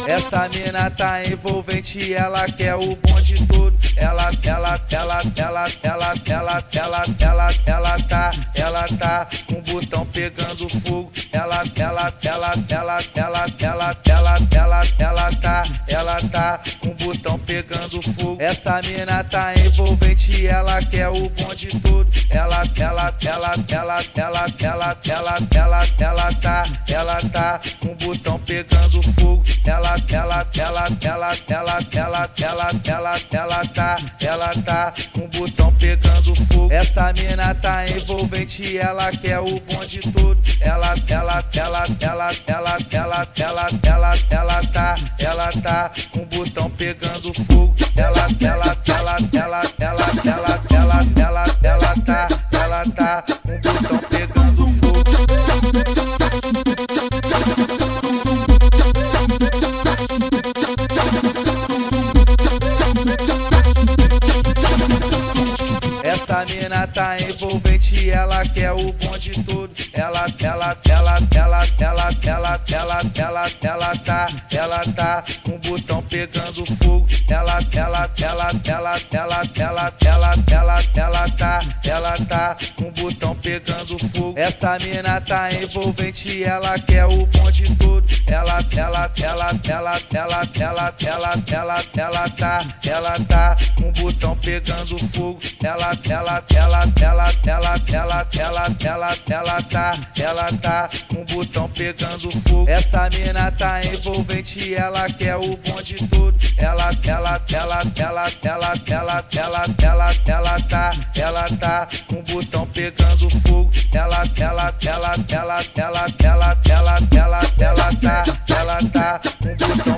Essa mina tá envolvente, ela quer o bonde todo. Ela tá com o botão pegando fogo. Ela tá com o botão pegando fogo. Essa mina tá envolvente, ela quer o bonde todo. Ela tá com o botão pegando fogo. Ela tá com o botão pegando fogo. Essa mina tá envolvente, ela quer o bonde todo. Ela tá com o botão pegando fogo. Ela tá com o botão pegando fogo. Essa mina tá envolvente, ela quer o bonde todo. Ela tá com o botão pegando fogo. Ela tá com o botão pegando fogo. Essa mina tá envolvente, ela quer o bonde todo. Ela tá com o botão pegando fogo. Ela tá com o botão pegando fogo. Essa mina tá envolvente, ela quer o bonde todo. Ela tá com o botão pegando fogo. Ela tá com o botão